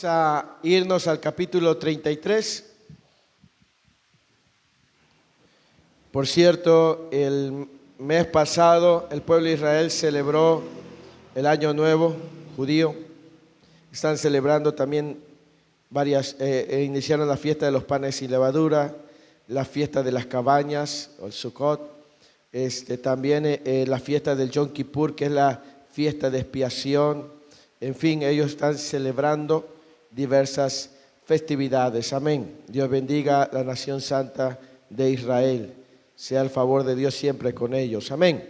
A irnos al capítulo 33. Por cierto, el mes pasado el pueblo de Israel celebró el Año Nuevo judío. Están celebrando también iniciaron la fiesta de los panes sin levadura, la fiesta de las cabañas, o el Sukkot, también la fiesta del Yom Kippur, que es la fiesta de expiación. En fin, ellos están celebrando diversas festividades. Amén. Dios bendiga la nación santa de Israel. Sea el favor de Dios siempre con ellos. Amén.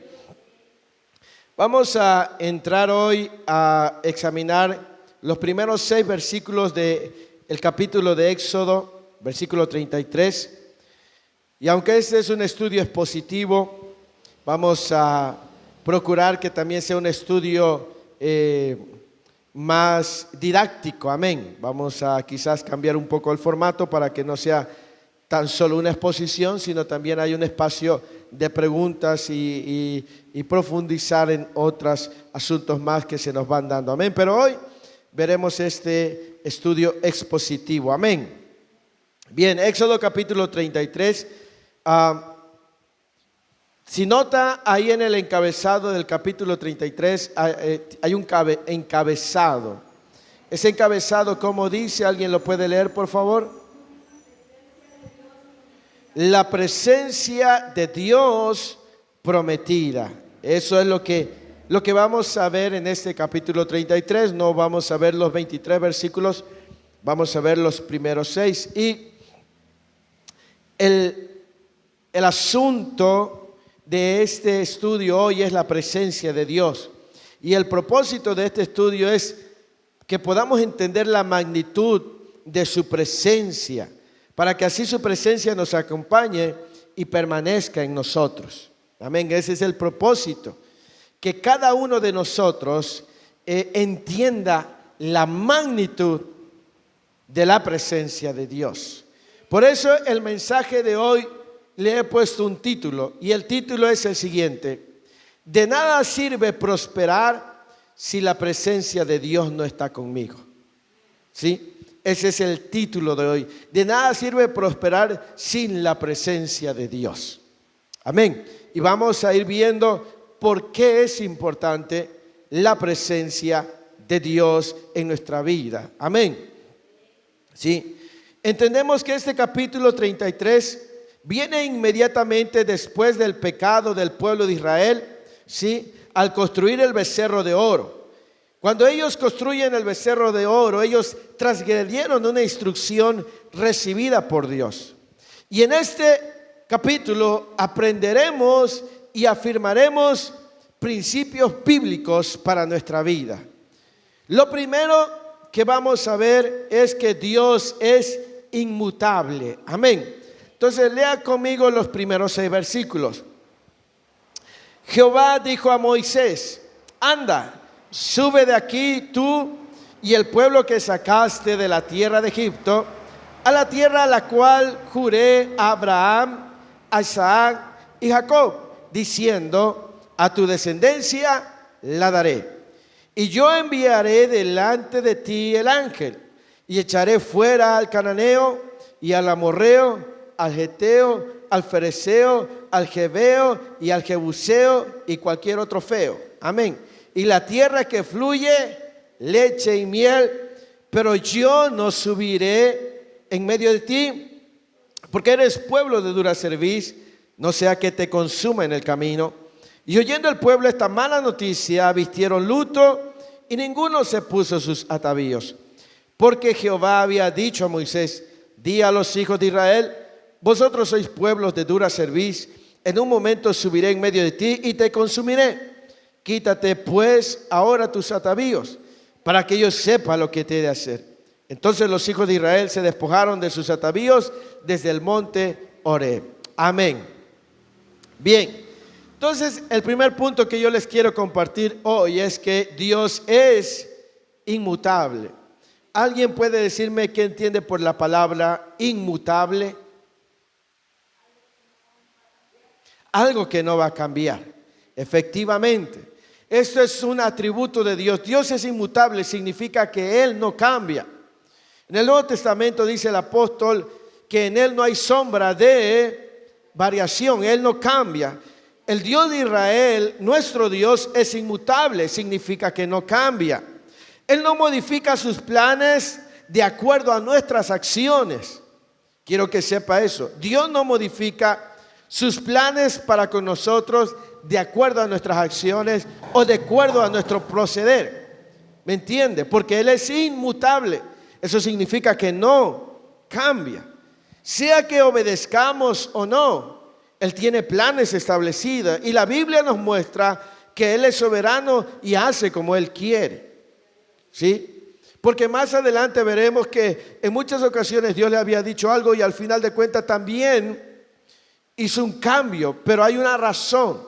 Vamos a entrar hoy a examinar los primeros 6 versículos del capítulo de Éxodo, versículo 33. Y aunque este es un estudio expositivo, vamos a procurar que también sea un estudio más didáctico, amén. Vamos a quizás cambiar un poco el formato para que no sea tan solo una exposición, sino también hay un espacio de preguntas y profundizar en otros asuntos más que se nos van dando, amén. Pero hoy veremos este estudio expositivo, amén. Bien, Éxodo capítulo 33. Si nota ahí en el encabezado del capítulo 33 hay un encabezado. Ese encabezado, ¿cómo dice? ¿Alguien lo puede leer, por favor? La presencia de Dios prometida. Eso es lo que vamos a ver en este capítulo 33. No vamos a ver los 23 versículos, vamos a ver los primeros 6. Y el asunto de este estudio hoy es la presencia de Dios. Y el propósito de este estudio es que podamos entender la magnitud de su presencia, para que así su presencia nos acompañe y permanezca en nosotros. Amén. Ese es el propósito. Que cada uno de nosotros entienda la magnitud de la presencia de Dios. Por eso el mensaje de hoy le he puesto un título, y el título es el siguiente: de nada sirve prosperar si la presencia de Dios no está conmigo. ¿Sí? Ese es el título de hoy. De nada sirve prosperar sin la presencia de Dios. Amén. Y vamos a ir viendo por qué es importante la presencia de Dios en nuestra vida. Amén. ¿Sí? Entendemos que este capítulo 33 viene inmediatamente después del pecado del pueblo de Israel, ¿sí? Al construir el becerro de oro. Cuando ellos construyen el becerro de oro, ellos transgredieron una instrucción recibida por Dios. Y en este capítulo aprenderemos y afirmaremos principios bíblicos para nuestra vida. Lo primero que vamos a ver es que Dios es inmutable. Amén. Entonces lea conmigo los primeros 6 versículos. Jehová dijo a Moisés: anda, sube de aquí tú y el pueblo que sacaste de la tierra de Egipto, a la tierra a la cual juré a Abraham, a Isaac y Jacob, diciendo: a tu descendencia la daré. Y yo enviaré delante de ti el ángel, y echaré fuera al cananeo y al amorreo, al geteo, al fereceo, al jebeo y al jebuseo y cualquier otro feo. Amén. Y la tierra que fluye leche y miel, pero yo no subiré en medio de ti, porque eres pueblo de dura cerviz, no sea que te consuma en el camino. Y oyendo el pueblo esta mala noticia, vistieron luto y ninguno se puso sus atavíos, porque Jehová había dicho a Moisés: di a los hijos de Israel: vosotros sois pueblos de dura cerviz, en un momento subiré en medio de ti y te consumiré. Quítate pues ahora tus atavíos, para que yo sepa lo que te he de hacer. Entonces los hijos de Israel se despojaron de sus atavíos desde el monte Horeb. Amén. Bien, entonces el primer punto que yo les quiero compartir hoy es que Dios es inmutable. ¿Alguien puede decirme qué entiende por la palabra inmutable? Algo que no va a cambiar. Efectivamente, esto es un atributo de Dios. Dios es inmutable, significa que Él no cambia. En el Nuevo Testamento dice el apóstol que en Él no hay sombra de variación, Él no cambia. El Dios de Israel, nuestro Dios, es inmutable, significa que no cambia. Él no modifica sus planes de acuerdo a nuestras acciones. Quiero que sepa eso. Dios no modifica sus planes para con nosotros de acuerdo a nuestras acciones o de acuerdo a nuestro proceder. ¿Me entiende? Porque Él es inmutable. Eso significa que no cambia. Sea que obedezcamos o no, Él tiene planes establecidos. Y la Biblia nos muestra que Él es soberano y hace como Él quiere. ¿Sí? Porque más adelante veremos que en muchas ocasiones Dios le había dicho algo y al final de cuentas también hizo un cambio, pero hay una razón.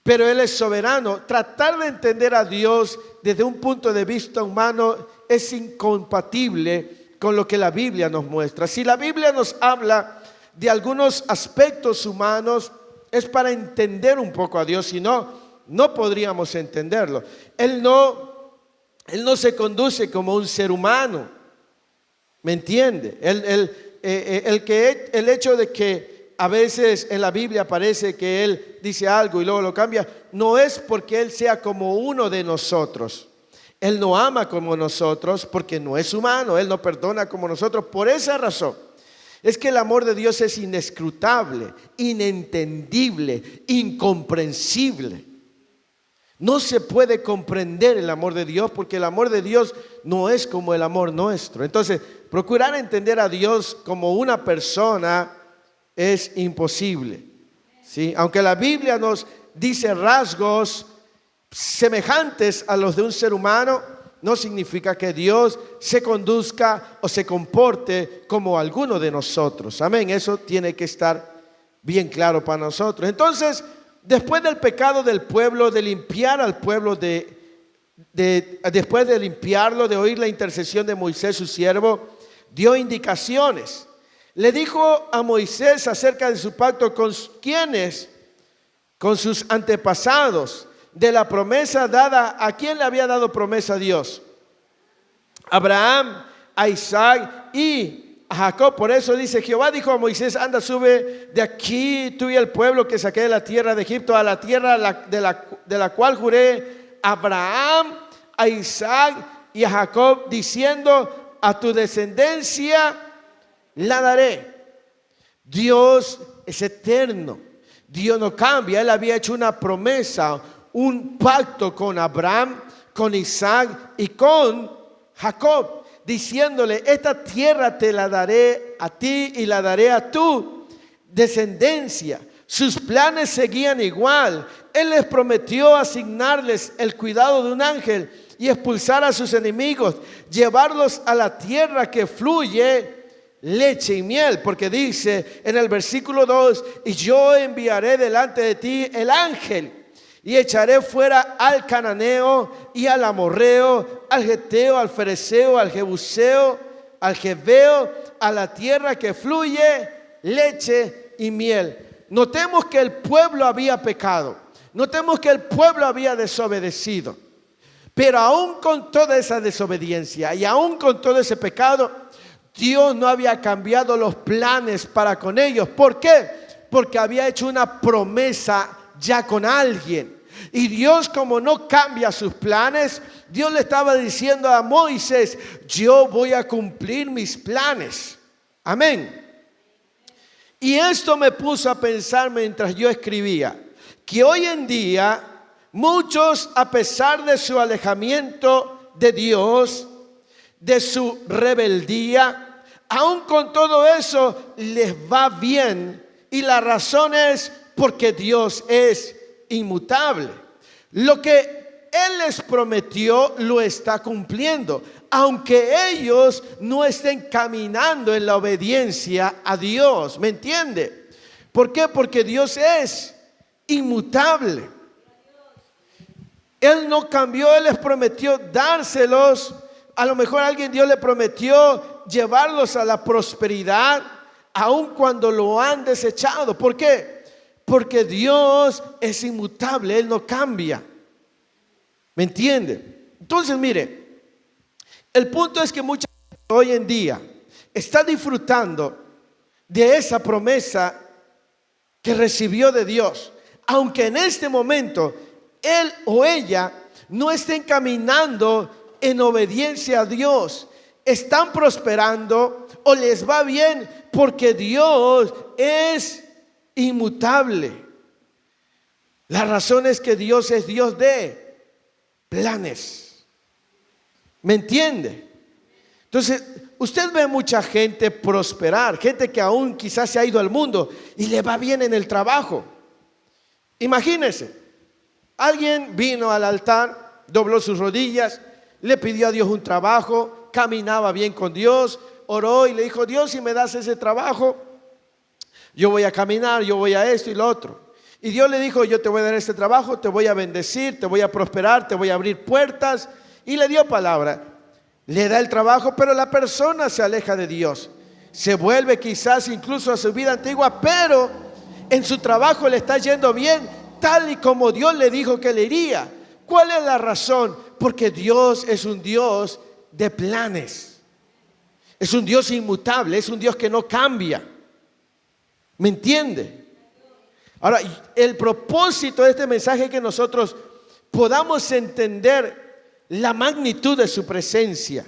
Pero Él es soberano. Tratar de entender a Dios desde un punto de vista humano es incompatible con lo que la Biblia nos muestra. Si la Biblia nos habla de algunos aspectos humanos, es para entender un poco a Dios, si no, no podríamos entenderlo. Él no se conduce como un ser humano, ¿me entiende? El hecho de que a veces en la Biblia parece que Él dice algo y luego lo cambia, no es porque Él sea como uno de nosotros. Él no ama como nosotros porque no es humano, Él no perdona como nosotros. Por esa razón es que el amor de Dios es inescrutable, inentendible, incomprensible. No se puede comprender el amor de Dios porque el amor de Dios no es como el amor nuestro. Entonces, procurar entender a Dios como una persona es imposible, ¿sí? Aunque la Biblia nos dice rasgos semejantes a los de un ser humano, no significa que Dios se conduzca o se comporte como alguno de nosotros. Amén, eso tiene que estar bien claro para nosotros. Entonces, después del pecado del pueblo, de limpiar al pueblo, después de limpiarlo, de oír la intercesión de Moisés, su siervo, dio indicaciones. Le dijo a Moisés acerca de su pacto con quienes, con sus antepasados, de la promesa dada. ¿A quién le había dado promesa a Dios? Abraham, a Isaac y a Jacob. Por eso dice: Jehová dijo a Moisés: anda, sube de aquí tú y el pueblo que saqué de la tierra de Egipto a la tierra de la cual juré a Abraham, a Isaac y a Jacob, diciendo: a tu descendencia la daré. Dios es eterno, Dios no cambia. Él había hecho una promesa, un pacto con Abraham, con Isaac y con Jacob, diciéndole: esta tierra te la daré a ti y la daré a tu descendencia. Sus planes seguían igual. Él les prometió asignarles el cuidado de un ángel y expulsar a sus enemigos, llevarlos a la tierra que fluye leche y miel, porque dice en el versículo 2: y yo enviaré delante de ti el ángel y echaré fuera al cananeo y al amorreo, al geteo, al fereceo, al jebuseo, al jebeo, a la tierra que fluye leche y miel. Notemos que el pueblo había pecado, notemos que el pueblo había desobedecido, pero aún con toda esa desobediencia y aún con todo ese pecado, Dios no había cambiado los planes para con ellos. ¿Por qué? Porque había hecho una promesa ya con alguien. Y Dios, como no cambia sus planes, Dios le estaba diciendo a Moisés: yo voy a cumplir mis planes. Amén. Y esto me puso a pensar mientras yo escribía, que hoy en día muchos, a pesar de su alejamiento de Dios, de su rebeldía, aún con todo eso les va bien. Y la razón es porque Dios es inmutable. Lo que Él les prometió lo está cumpliendo. aunque ellos no estén caminando en la obediencia a Dios. ¿Me entiende? ¿Por qué? Porque Dios es inmutable. Él no cambió, Él les prometió dárselos. A lo mejor Dios le prometió llevarlos a la prosperidad, aun cuando lo han desechado. ¿Por qué? Porque Dios es inmutable, Él no cambia. ¿Me entiende? Entonces, mire, el punto es que mucha gente hoy en día está disfrutando de esa promesa que recibió de Dios, aunque en este momento él o ella no estén caminando en obediencia a Dios. Están prosperando o les va bien porque Dios es inmutable. La razón es que Dios es Dios de planes. ¿Me entiende? Entonces, usted ve mucha gente prosperar, gente que aún quizás se ha ido al mundo y le va bien en el trabajo. Imagínese, alguien vino al altar, dobló sus rodillas, le pidió a Dios un trabajo, caminaba bien con Dios, oró y le dijo: Dios, si me das ese trabajo, yo voy a caminar, yo voy a esto y lo otro. Y Dios le dijo: yo te voy a dar este trabajo, te voy a bendecir, te voy a prosperar, te voy a abrir puertas. Y le dio palabra. Le da el trabajo, pero la persona se aleja de Dios. Se vuelve quizás incluso a su vida antigua, pero en su trabajo le está yendo bien, tal y como Dios le dijo que le iría. ¿Cuál es la razón? Porque Dios es un Dios de planes. Es un Dios inmutable, es un Dios que no cambia. ¿Me entiende? Ahora, el propósito de este mensaje es que nosotros podamos entender la magnitud de su presencia.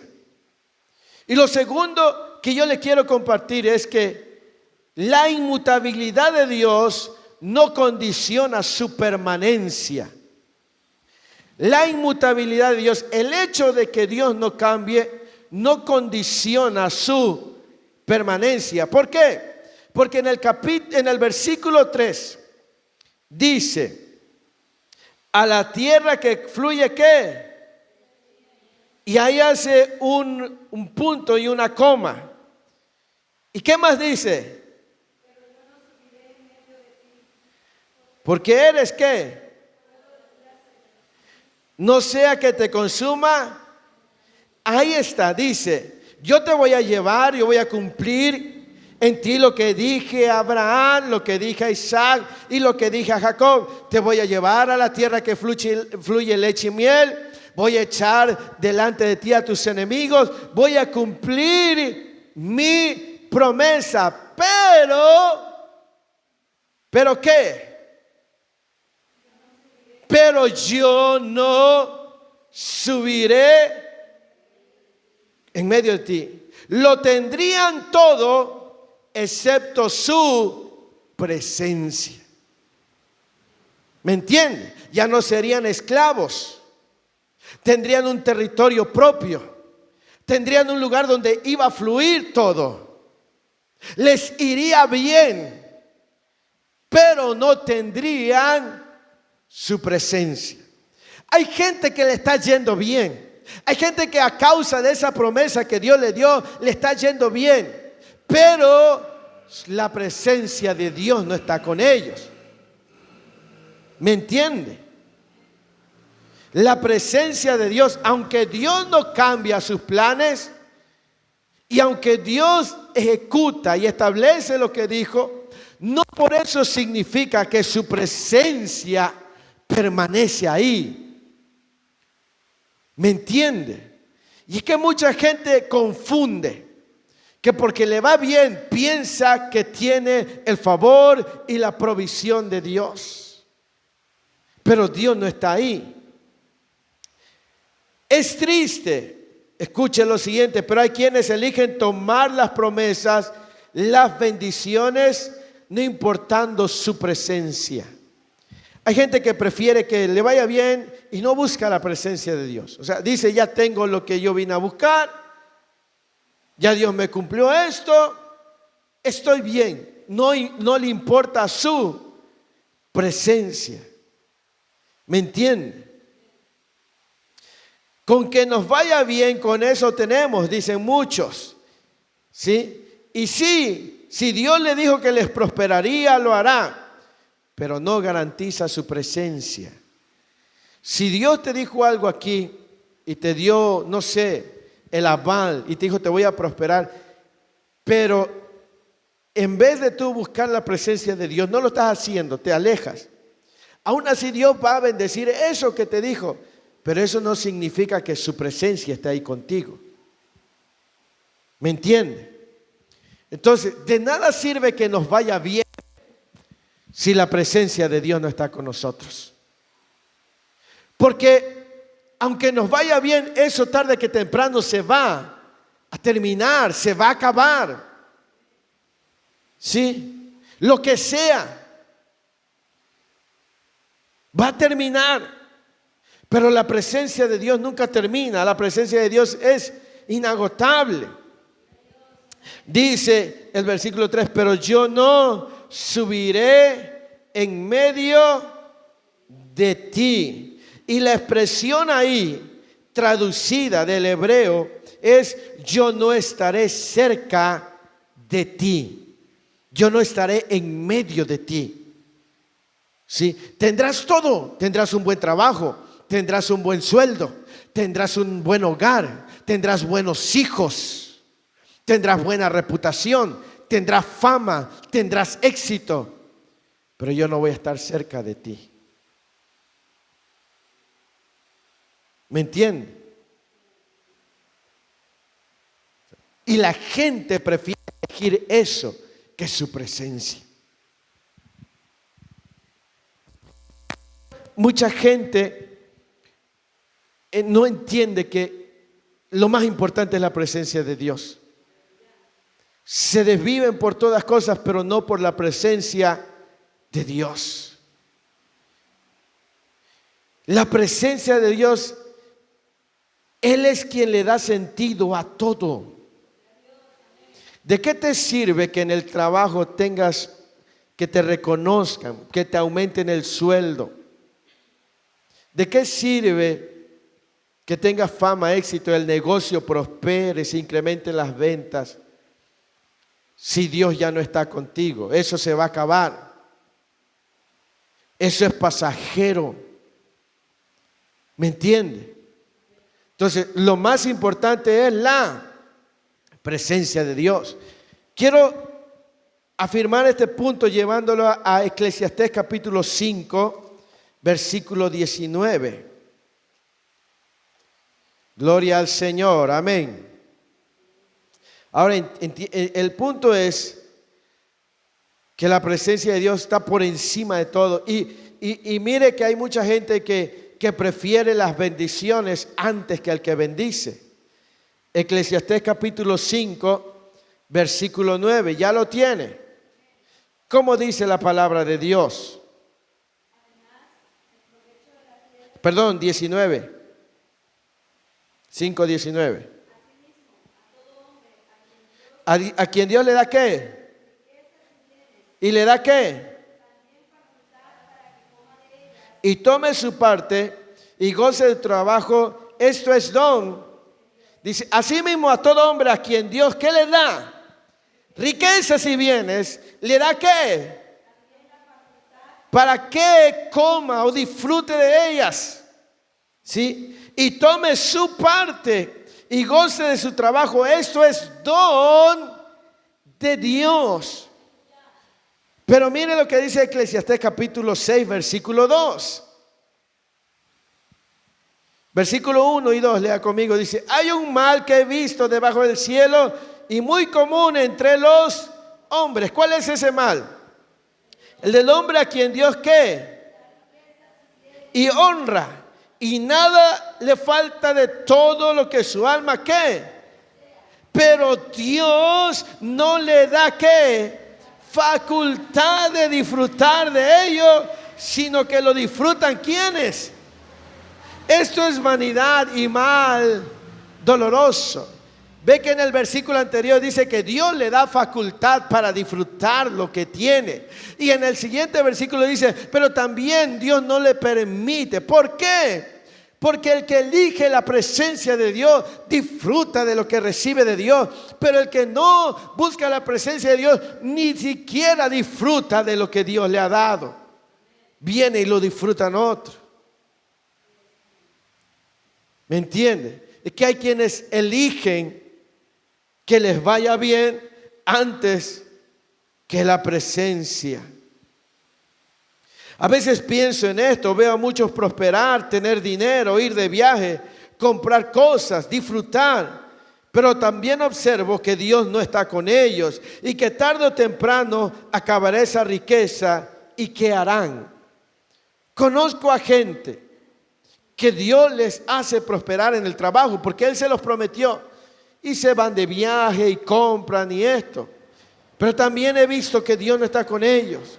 Y lo segundo que yo le quiero compartir es que la inmutabilidad de Dios no condiciona su permanencia. La inmutabilidad de Dios, el hecho de que Dios no cambie, no condiciona su permanencia. ¿Por qué? Porque en el versículo 3 dice: a la tierra que fluye, ¿qué? Y ahí hace un punto y una coma. ¿Y qué más dice? Porque eres, ¿qué? No sea que te consuma. Ahí está, dice: yo te voy a llevar, yo voy a cumplir en ti lo que dije a Abraham, lo que dije a Isaac y lo que dije a Jacob. Te voy a llevar a la tierra que fluye leche y miel. Voy a echar delante de ti a tus enemigos. Voy a cumplir mi promesa. ¿Pero qué? Pero yo no subiré en medio de ti. Lo tendrían todo excepto su presencia. ¿Me entiende? Ya no serían esclavos. Tendrían un territorio propio. Tendrían un lugar donde iba a fluir todo. Les iría bien, pero no tendrían su presencia. Hay gente que le está yendo bien. Hay gente que a causa de esa promesa que Dios le dio, le está yendo bien. Pero la presencia de Dios no está con ellos. ¿Me entiende? La presencia de Dios, aunque Dios no cambia sus planes y aunque Dios ejecuta y establece lo que dijo, no por eso significa que su presencia permanece ahí. ¿Me entiende? Y es que mucha gente confunde que porque le va bien piensa que tiene el favor y la provisión de Dios. Pero Dios no está ahí. Es triste, escuche lo siguiente, pero hay quienes eligen tomar las promesas, las bendiciones, no importando su presencia. Hay gente que prefiere que le vaya bien y no busca la presencia de Dios. O sea, dice: ya tengo lo que yo vine a buscar, ya Dios me cumplió esto, estoy bien. No le importa su presencia. ¿Me entiende? Con que nos vaya bien, con eso tenemos, dicen muchos. ¿Sí? Y sí, si Dios le dijo que les prosperaría, lo hará, pero no garantiza su presencia. Si Dios te dijo algo aquí y te dio, no sé, el aval y te dijo te voy a prosperar, pero en vez de tú buscar la presencia de Dios, no lo estás haciendo, te alejas. Aún así Dios va a bendecir eso que te dijo, pero eso no significa que su presencia esté ahí contigo. ¿Me entiende? Entonces, de nada sirve que nos vaya bien si la presencia de Dios no está con nosotros. Porque aunque nos vaya bien, eso tarde que temprano se va a terminar, se va a acabar. ¿Sí? Lo que sea va a terminar. Pero la presencia de Dios nunca termina. La presencia de Dios es inagotable. Dice el versículo 3, pero yo no subiré en medio de ti. Y la expresión ahí, traducida del hebreo, es yo no estaré cerca de ti. Yo no estaré en medio de ti. ¿Sí? Tendrás todo, tendrás un buen trabajo, tendrás un buen sueldo, tendrás un buen hogar, tendrás buenos hijos, tendrás buena reputación, tendrás fama, tendrás éxito, pero yo no voy a estar cerca de ti. ¿Me entiende? Y la gente prefiere elegir eso que su presencia. Mucha gente no entiende que lo más importante es la presencia de Dios. Se desviven por todas cosas, pero no por la presencia de Dios. La presencia de Dios, Él es quien le da sentido a todo. ¿De qué te sirve que en el trabajo tengas, que te reconozcan, que te aumenten el sueldo? ¿De qué sirve que tengas fama, éxito, el negocio prospere, se incrementen las ventas, si Dios ya no está contigo? Eso se va a acabar. Eso es pasajero. ¿Me entiende? Entonces, lo más importante es la presencia de Dios. Quiero afirmar este punto llevándolo a Eclesiastés capítulo 5, versículo 19. Gloria al Señor, amén. Ahora, el punto es que la presencia de Dios está por encima de todo. Y mire que hay mucha gente que prefiere las bendiciones antes que al que bendice. Eclesiastés capítulo 5, versículo 9, ¿ya lo tiene? ¿Cómo dice la palabra de Dios? Perdón, 19. 5:19. ¿A quien Dios le da qué? ¿Y le da qué? Y tome su parte y goce de trabajo. Esto es don. Dice, asimismo a todo hombre a quien Dios, ¿qué le da? Riquezas y bienes. ¿Le da qué? Para que coma o disfrute de ellas. ¿Sí? Y tome su parte y goce de su trabajo. Esto es don de Dios. Pero mire lo que dice Eclesiastés capítulo 6, versículo 2. Versículo 1 y 2, lea conmigo. Dice, hay un mal que he visto debajo del cielo y muy común entre los hombres. ¿Cuál es ese mal? El del hombre a quien Dios ¿qué? Y honra. Y nada le falta de todo lo que su alma ¿qué? Pero Dios no le da ¿qué? Facultad de disfrutar de ello, sino que lo disfrutan ¿quiénes? Esto es vanidad y mal doloroso. Ve que en el versículo anterior dice que Dios le da facultad para disfrutar lo que tiene. Y en el siguiente versículo dice, pero también Dios no le permite. ¿Por qué? Porque el que elige la presencia de Dios disfruta de lo que recibe de Dios. Pero el que no busca la presencia de Dios ni siquiera disfruta de lo que Dios le ha dado. Viene y lo disfrutan otros. ¿Me entiende? Es que hay quienes eligen que les vaya bien antes que la presencia. A veces pienso en esto, veo a muchos prosperar, tener dinero, ir de viaje, comprar cosas, disfrutar. Pero también observo que Dios no está con ellos y que tarde o temprano acabará esa riqueza. ¿Y qué harán? Conozco a gente que Dios les hace prosperar en el trabajo porque Él se los prometió. Y se van de viaje y compran y esto. Pero también he visto que Dios no está con ellos.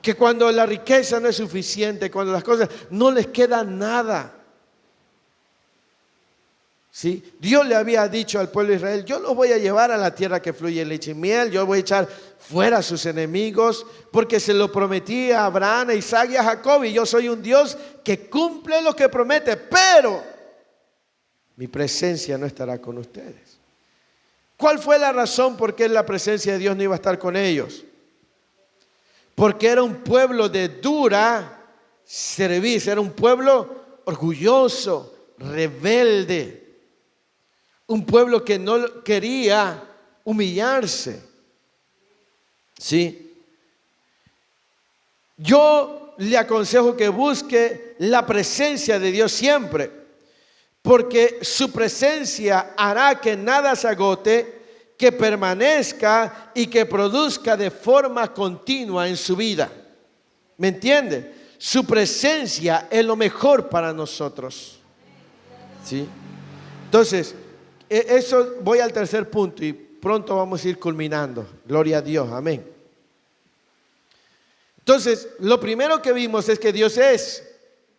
Que cuando la riqueza no es suficiente, cuando las cosas no les queda nada. ¿Sí? Dios le había dicho al pueblo de Israel: yo los voy a llevar a la tierra que fluye leche y miel, yo voy a echar fuera a sus enemigos, porque se lo prometí a Abraham, a Isaac y a Jacob, y yo soy un Dios que cumple lo que promete, pero mi presencia no estará con ustedes. ¿Cuál fue la razón por qué la presencia de Dios no iba a estar con ellos? Porque era un pueblo de dura cerviz, era un pueblo orgulloso, rebelde. Un pueblo que no quería humillarse. ¿Sí? Yo le aconsejo que busque la presencia de Dios siempre, porque su presencia hará que nada se agote, que permanezca y que produzca de forma continua en su vida. ¿Me entiende? Su presencia es lo mejor para nosotros. ¿Sí? Entonces, eso, voy al tercer punto y pronto vamos a ir culminando. Gloria a Dios, amén. Entonces, lo primero que vimos es que Dios es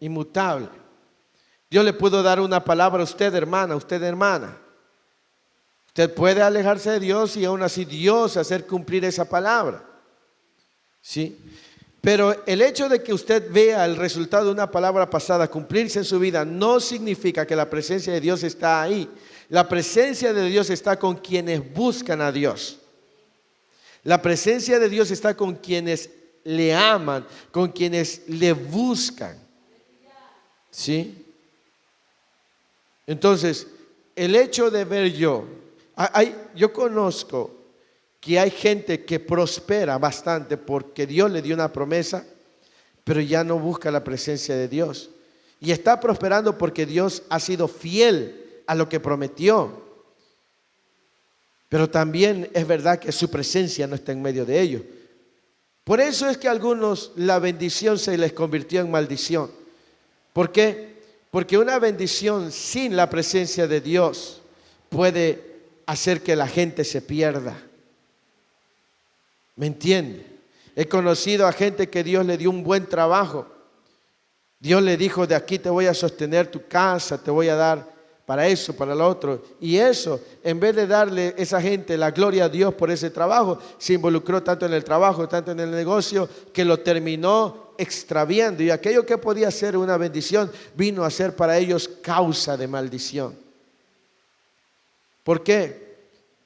inmutable. Dios le pudo dar una palabra a usted, hermana, a usted, hermana. Usted puede alejarse de Dios y aún así Dios hacer cumplir esa palabra. ¿Sí? Pero el hecho de que usted vea el resultado de una palabra pasada cumplirse en su vida no significa que la presencia de Dios está ahí. La presencia de Dios está con quienes buscan a Dios. La presencia de Dios está con quienes le aman, con quienes le buscan. ¿Sí? Entonces, el hecho de ver yo conozco que hay gente que prospera bastante porque Dios le dio una promesa, pero ya no busca la presencia de Dios. Y está prosperando porque Dios ha sido fiel a lo que prometió. Pero también es verdad que su presencia no está en medio de ellos. Por eso es que a algunos la bendición se les convirtió en maldición. ¿Por qué? Porque una bendición sin la presencia de Dios puede hacer que la gente se pierda. ¿Me entiende? He conocido a gente que Dios le dio un buen trabajo. Dios le dijo: de aquí te voy a sostener tu casa, te voy a dar para eso, para lo otro. Y eso, en vez de darle a esa gente la gloria a Dios por ese trabajo, se involucró tanto en el trabajo, tanto en el negocio, que lo terminó extraviando. Y aquello que podía ser una bendición vino a ser para ellos causa de maldición. ¿Por qué?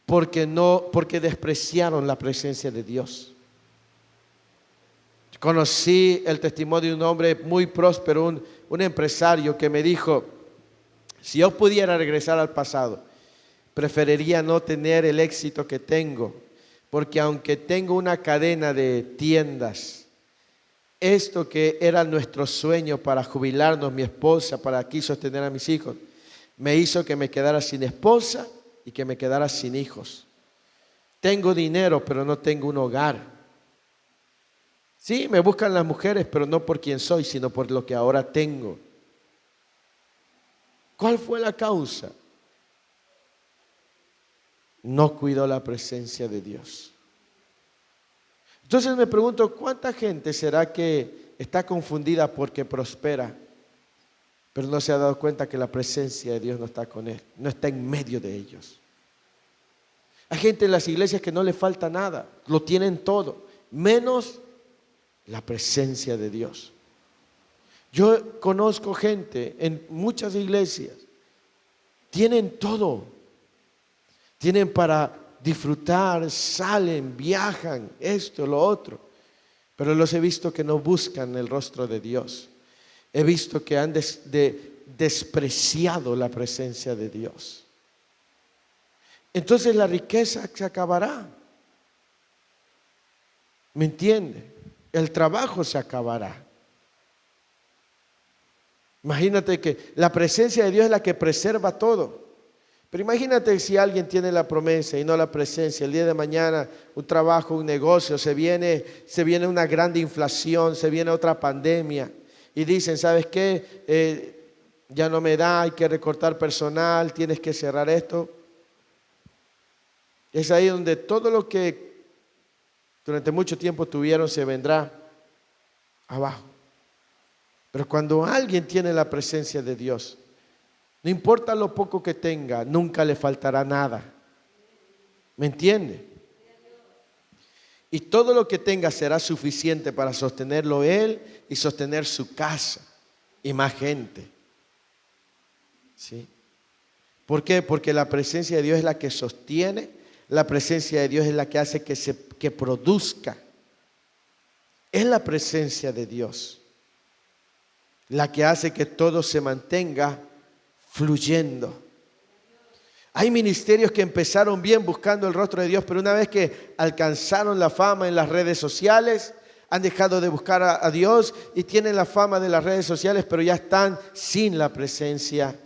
Porque despreciaron la presencia de Dios. Conocí el testimonio de un hombre muy próspero, un empresario que me dijo: si yo pudiera regresar al pasado, preferiría no tener el éxito que tengo, porque aunque tengo una cadena de tiendas, esto que era nuestro sueño para jubilarnos, mi esposa, para aquí sostener a mis hijos, me hizo que me quedara sin esposa y que me quedara sin hijos. Tengo dinero, pero no tengo un hogar. Sí, me buscan las mujeres, pero no por quien soy, sino por lo que ahora tengo. ¿Cuál fue la causa? No cuidó la presencia de Dios. Entonces me pregunto, ¿cuánta gente será que está confundida porque prospera, pero no se ha dado cuenta que la presencia de Dios no está con él, no está en medio de ellos? Hay gente en las iglesias que no le falta nada, lo tienen todo, menos la presencia de Dios. Yo conozco gente en muchas iglesias, tienen todo, tienen para disfrutar, salen, viajan, esto, lo otro, pero los he visto que no buscan el rostro de Dios. He visto que han despreciado la presencia de Dios. Entonces la riqueza se acabará. ¿Me entiende? El trabajo se acabará. Imagínate que la presencia de Dios es la que preserva todo. Pero imagínate si alguien tiene la promesa y no la presencia. El día de mañana un trabajo, un negocio, se viene una gran inflación, se viene otra pandemia. Y dicen, ¿sabes qué? Ya no me da, hay que recortar personal, tienes que cerrar esto. Es ahí donde todo lo que durante mucho tiempo tuvieron se vendrá abajo. Pero cuando alguien tiene la presencia de Dios, no importa lo poco que tenga, nunca le faltará nada. ¿Me entiende? Y todo lo que tenga será suficiente para sostenerlo él y sostener su casa y más gente. ¿Sí? ¿Por qué? Porque la presencia de Dios es la que sostiene, la presencia de Dios es la que hace que produzca. Es la presencia de Dios la que hace que todo se mantenga fluyendo. Hay ministerios que empezaron bien buscando el rostro de Dios, pero una vez que alcanzaron la fama en las redes sociales, han dejado de buscar a Dios y tienen la fama de las redes sociales, pero ya están sin la presencia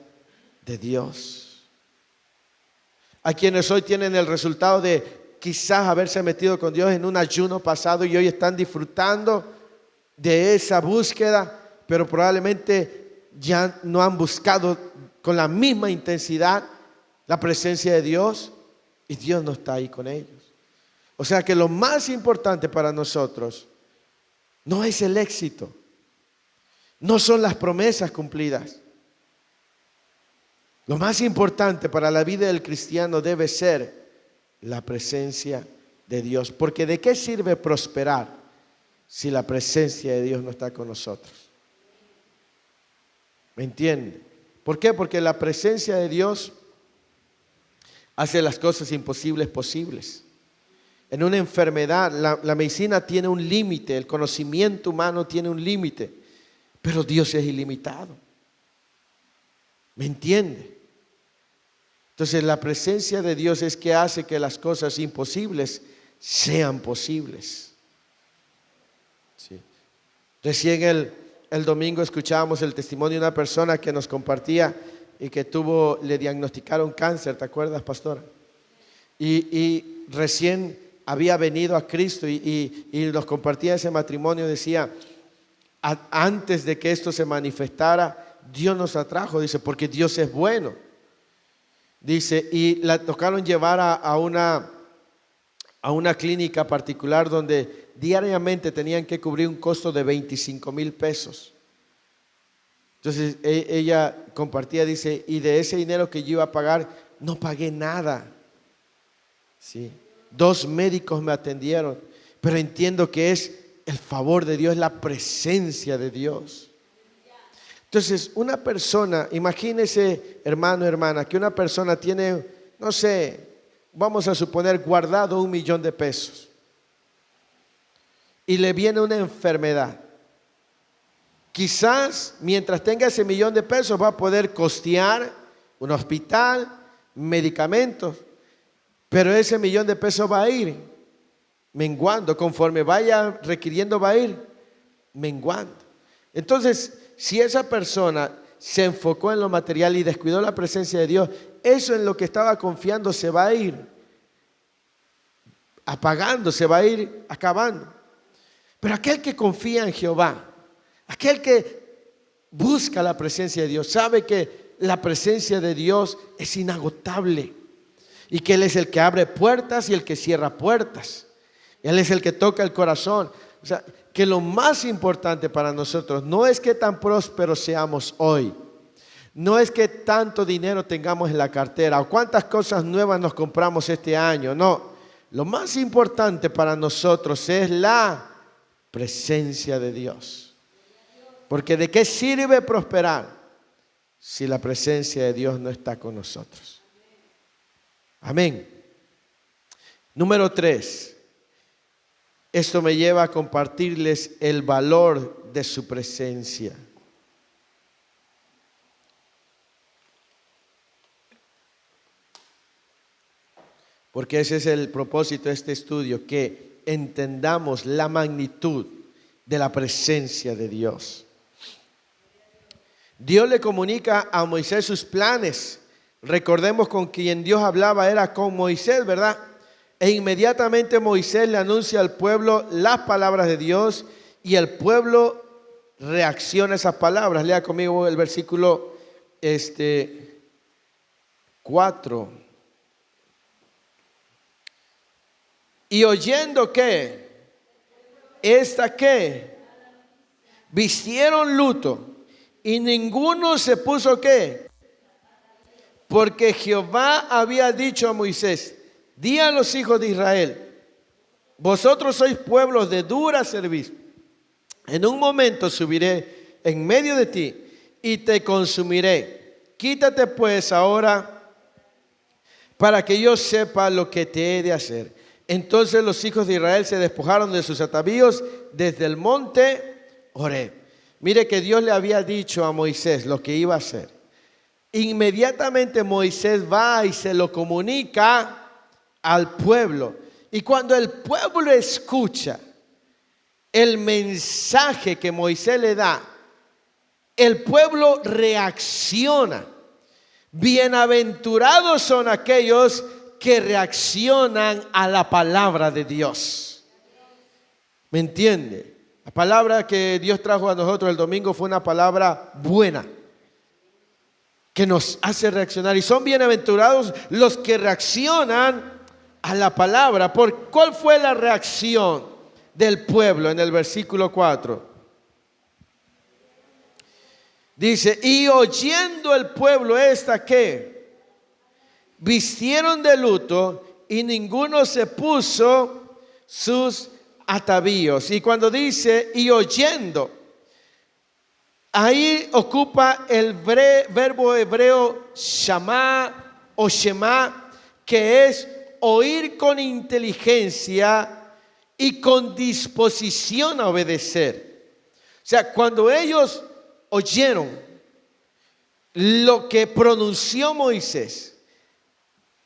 de Dios. Hay quienes hoy tienen el resultado de quizás haberse metido con Dios en un ayuno pasado y hoy están disfrutando de esa búsqueda, pero probablemente ya no han buscado con la misma intensidad la presencia de Dios y Dios no está ahí con ellos. O sea que lo más importante para nosotros no es el éxito, no son las promesas cumplidas. Lo más importante para la vida del cristiano debe ser la presencia de Dios. Porque ¿de qué sirve prosperar si la presencia de Dios no está con nosotros? ¿Me entiende? ¿Por qué? Porque la presencia de Dios hace las cosas imposibles posibles. En una enfermedad, la medicina tiene un límite, el conocimiento humano tiene un límite, pero Dios es ilimitado. ¿Me entiende? Entonces la presencia de Dios es que hace que las cosas imposibles sean posibles. Sí. Recién el domingo escuchábamos el testimonio de una persona que nos compartía y que le diagnosticaron cáncer, ¿te acuerdas, pastora? Y recién había venido a Cristo y nos compartía ese matrimonio, decía, antes de que esto se manifestara, Dios nos atrajo, dice, porque Dios es bueno. Dice, y la tocaron llevar a una clínica particular donde diariamente tenían que cubrir un costo de 25,000 pesos. Entonces ella compartía, dice, y de ese dinero que yo iba a pagar, no pagué nada. ¿Sí? 2 médicos me atendieron, pero entiendo que es el favor de Dios, la presencia de Dios. Entonces, una persona, imagínese, hermano, hermana, que una persona tiene, no sé, vamos a suponer, guardado 1 millón de pesos y le viene una enfermedad. Quizás mientras tenga ese 1 millón de pesos va a poder costear un hospital, medicamentos, pero ese 1 millón de pesos va a ir menguando, conforme vaya requiriendo va a ir menguando. Entonces, si esa persona se enfocó en lo material y descuidó la presencia de Dios, eso en lo que estaba confiando se va a ir apagando, se va a ir acabando. Pero aquel que confía en Jehová, aquel que busca la presencia de Dios, sabe que la presencia de Dios es inagotable y que Él es el que abre puertas y el que cierra puertas. Él es el que toca el corazón. O sea, que lo más importante para nosotros no es que tan prósperos seamos hoy, no es que tanto dinero tengamos en la cartera o cuántas cosas nuevas nos compramos este año, no. Lo más importante para nosotros es la presencia de Dios. Porque ¿de qué sirve prosperar si la presencia de Dios no está con nosotros? Amén. Número 3. Esto me lleva a compartirles el valor de su presencia. Porque ese es el propósito de este estudio, que entendamos la magnitud de la presencia de Dios. Dios le comunica a Moisés sus planes. Recordemos, con quien Dios hablaba era con Moisés, ¿verdad? E inmediatamente Moisés le anuncia al pueblo las palabras de Dios y el pueblo reacciona a esas palabras. Lea conmigo el versículo 4. Y oyendo que, vistieron luto y ninguno se puso ¿qué? Porque Jehová había dicho a Moisés: di a los hijos de Israel, vosotros sois pueblos de dura cerviz. En un momento subiré en medio de ti y te consumiré. Quítate pues ahora para que yo sepa lo que te he de hacer. Entonces los hijos de Israel se despojaron de sus atavíos desde el monte Horeb. Mire que Dios le había dicho a Moisés lo que iba a hacer. Inmediatamente Moisés va y se lo comunica al pueblo. Y cuando el pueblo escucha el mensaje que Moisés le da, el pueblo reacciona. Bienaventurados son aquellos que reaccionan a la palabra de Dios. ¿Me entiende? La palabra que Dios trajo a nosotros el domingo fue una palabra buena, que nos hace reaccionar. Y son bienaventurados los que reaccionan a la palabra. ¿Cuál fue la reacción del pueblo en el versículo 4? Dice: y oyendo el pueblo ¿qué? Vistieron de luto y ninguno se puso sus atavíos. Y cuando dice y oyendo, ahí ocupa el verbo hebreo shamá o shema, que es oír con inteligencia y con disposición a obedecer. O sea, cuando ellos oyeron lo que pronunció Moisés,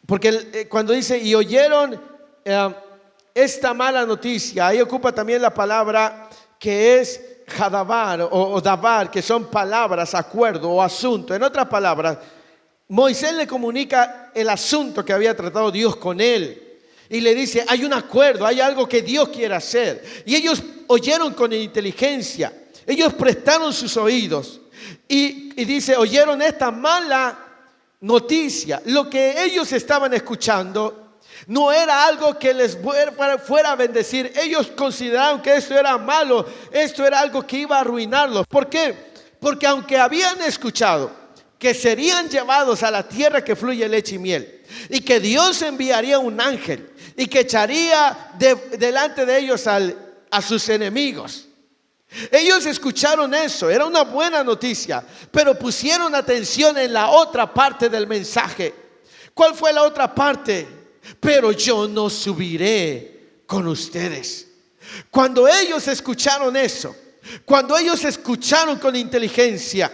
porque cuando dice y oyeron esta mala noticia, ahí ocupa también la palabra que es jadabar o dabar, que son palabras, acuerdo o asunto. En otras palabras, Moisés le comunica el asunto que había tratado Dios con él y le dice: hay un acuerdo, hay algo que Dios quiere hacer. Y ellos oyeron con inteligencia, ellos prestaron sus oídos y dice: oyeron esta mala noticia. Lo que ellos estaban escuchando no era algo que les fuera a bendecir. Ellos consideraron que esto era malo, esto era algo que iba a arruinarlos. ¿Por qué? Porque aunque habían escuchado que serían llevados a la tierra que fluye leche y miel, y que Dios enviaría un ángel y que echaría delante de ellos a sus enemigos, ellos escucharon eso, era una buena noticia, pero pusieron atención en la otra parte del mensaje. ¿Cuál fue la otra parte? Pero yo no subiré con ustedes. Cuando ellos escucharon eso, cuando ellos escucharon con inteligencia,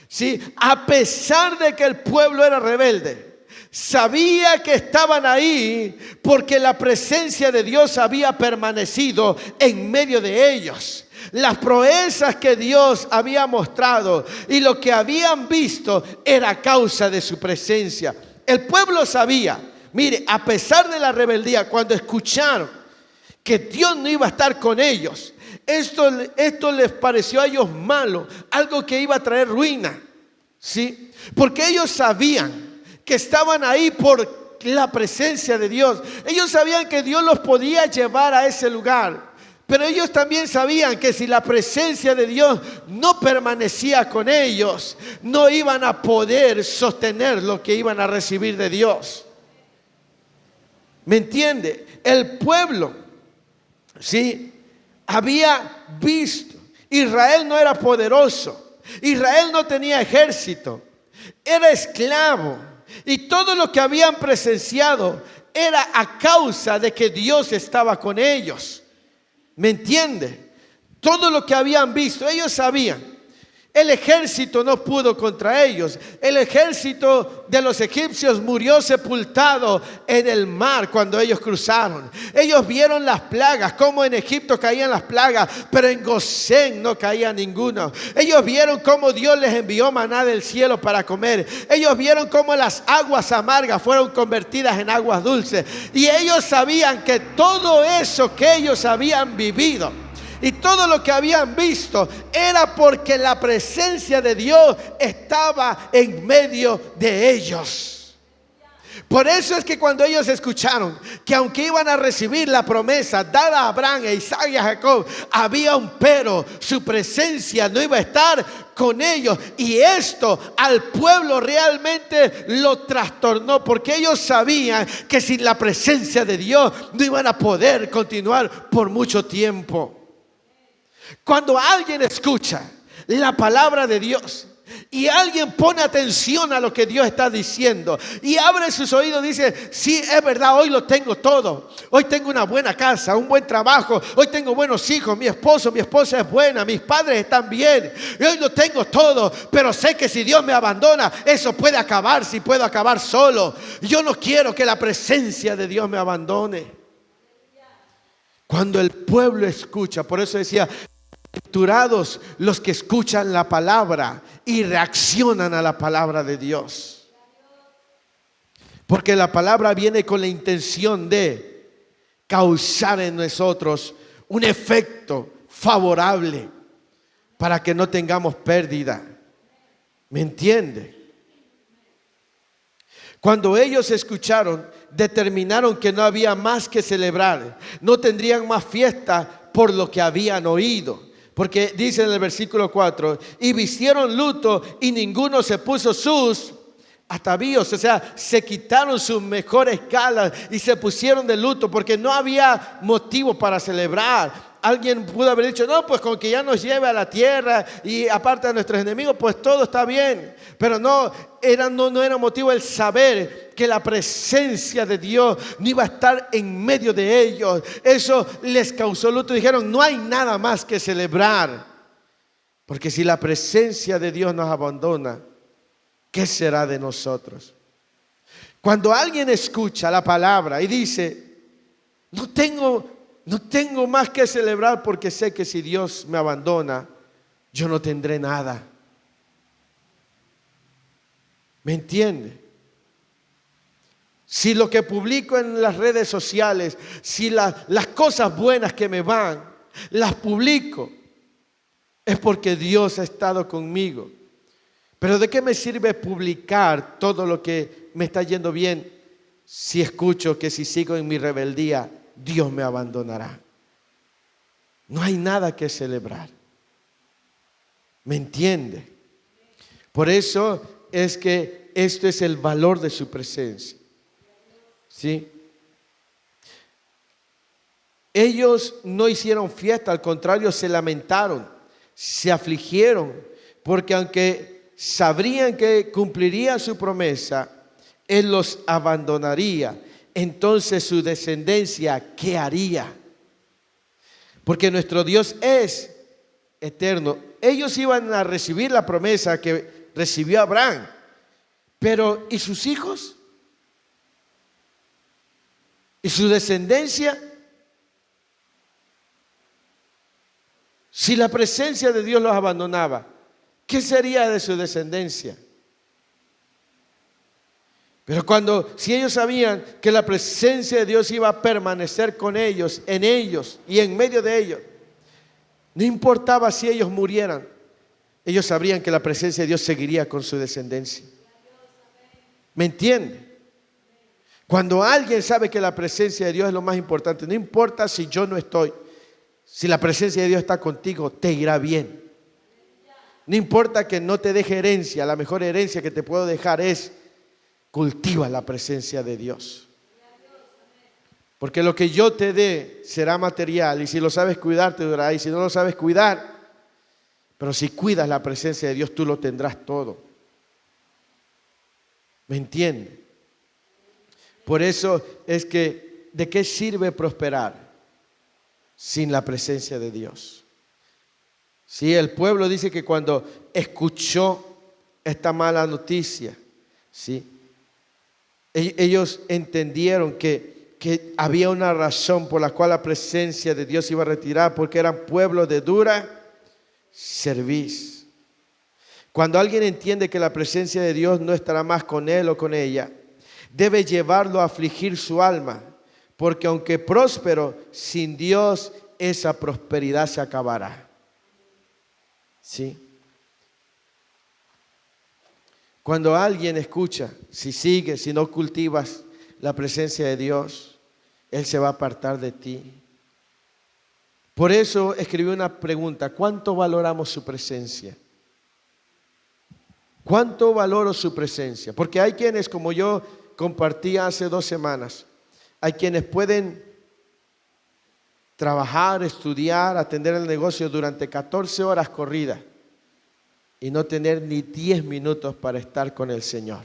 ¿sí? A pesar de que el pueblo era rebelde, sabía que estaban ahí porque la presencia de Dios había permanecido en medio de ellos. Las proezas que Dios había mostrado y lo que habían visto era causa de su presencia. El pueblo sabía, mire, a pesar de la rebeldía, cuando escucharon que Dios no iba a estar con ellos, esto les pareció a ellos malo, algo que iba a traer ruina, ¿sí? Porque ellos sabían que estaban ahí por la presencia de Dios. Ellos sabían que Dios los podía llevar a ese lugar. Pero ellos también sabían que si la presencia de Dios no permanecía con ellos, no iban a poder sostener lo que iban a recibir de Dios. ¿Me entiende? El pueblo, ¿sí?, había visto Israel no era poderoso. Israel no tenía ejército. Era esclavo. Y todo lo que habían presenciado era a causa de que Dios estaba con ellos. ¿Me entiende? Todo lo que habían visto, ellos sabían. El ejército no pudo contra ellos. El ejército de los egipcios murió sepultado en el mar cuando ellos cruzaron. Ellos vieron las plagas, como en Egipto caían las plagas, pero en Gosén no caía ninguno. Ellos vieron cómo Dios les envió maná del cielo para comer. Ellos vieron cómo las aguas amargas fueron convertidas en aguas dulces. Y ellos sabían que todo eso que ellos habían vivido y todo lo que habían visto era porque la presencia de Dios estaba en medio de ellos. Por eso es que cuando ellos escucharon que aunque iban a recibir la promesa dada a Abraham, a Isaac y a Jacob, había un pero, su presencia no iba a estar con ellos. Y esto al pueblo realmente lo trastornó, porque ellos sabían que sin la presencia de Dios no iban a poder continuar por mucho tiempo. Cuando alguien escucha la palabra de Dios y alguien pone atención a lo que Dios está diciendo y abre sus oídos y dice: sí, es verdad, hoy lo tengo todo. Hoy tengo una buena casa, un buen trabajo. Hoy tengo buenos hijos, mi esposa es buena, mis padres están bien. Y hoy lo tengo todo, pero sé que si Dios me abandona, eso puede acabar, si puedo acabar solo. Yo no quiero que la presencia de Dios me abandone. Cuando el pueblo escucha, por eso decía: bienaventurados los que escuchan la palabra y reaccionan a la palabra de Dios. Porque la palabra viene con la intención de causar en nosotros un efecto favorable para que no tengamos pérdida. ¿Me entiende? Cuando ellos escucharon, determinaron que no había más que celebrar. No tendrían más fiesta por lo que habían oído. Porque dice en el versículo 4: y vistieron luto y ninguno se puso sus atavíos. O sea, se quitaron sus mejores galas y se pusieron de luto porque no había motivo para celebrar. Alguien pudo haber dicho: no, pues con que ya nos lleve a la tierra y aparte de nuestros enemigos, pues todo está bien. Pero no era motivo el saber que la presencia de Dios no iba a estar en medio de ellos. Eso les causó luto. Dijeron: no hay nada más que celebrar. Porque si la presencia de Dios nos abandona, ¿qué será de nosotros? Cuando alguien escucha la palabra y dice: no tengo más que celebrar porque sé que si Dios me abandona, yo no tendré nada. ¿Me entiende? Si lo que publico en las redes sociales, si las cosas buenas que me van, las publico, es porque Dios ha estado conmigo. Pero ¿de qué me sirve publicar todo lo que me está yendo bien si escucho que si sigo en mi rebeldía, Dios me abandonará? No hay nada que celebrar. ¿Me entiende? Por eso es que esto es el valor de su presencia. ¿Sí? Ellos no hicieron fiesta, al contrario, se lamentaron, se afligieron, porque aunque sabrían que cumpliría su promesa, Él los abandonaría. Entonces su descendencia, ¿qué haría? Porque nuestro Dios es eterno. Ellos iban a recibir la promesa que recibió Abraham, pero ¿y sus hijos? ¿Y su descendencia? Si la presencia de Dios los abandonaba, ¿qué sería de su descendencia? Pero si ellos sabían que la presencia de Dios iba a permanecer con ellos, en ellos y en medio de ellos, no importaba si ellos murieran, ellos sabrían que la presencia de Dios seguiría con su descendencia. ¿Me entiende? Cuando alguien sabe que la presencia de Dios es lo más importante, no importa si yo no estoy, si la presencia de Dios está contigo, te irá bien. No importa que no te deje herencia, la mejor herencia que te puedo dejar es: cultiva la presencia de Dios. Porque lo que yo te dé será material, y si lo sabes cuidar te durará, y si no lo sabes cuidar Pero si cuidas la presencia de Dios, tú lo tendrás todo. ¿Me entiendes? Por eso es que, ¿de qué sirve prosperar sin la presencia de Dios? Sí, el pueblo dice que cuando escuchó esta mala noticia, ¿sí?, ellos entendieron que había una razón por la cual la presencia de Dios iba a retirar, porque eran pueblos de dura cerviz. Cuando alguien entiende que la presencia de Dios no estará más con él o con ella, debe llevarlo a afligir su alma, porque aunque próspero, sin Dios esa prosperidad se acabará. ¿Sí? Cuando alguien escucha, si sigues, si no cultivas la presencia de Dios, Él se va a apartar de ti. Por eso escribí una pregunta: ¿cuánto valoramos su presencia? ¿Cuánto valoro su presencia? Porque hay quienes, como yo compartí hace 2 semanas, hay quienes pueden trabajar, estudiar, atender el negocio durante 14 horas corridas y no tener ni 10 minutos para estar con el Señor,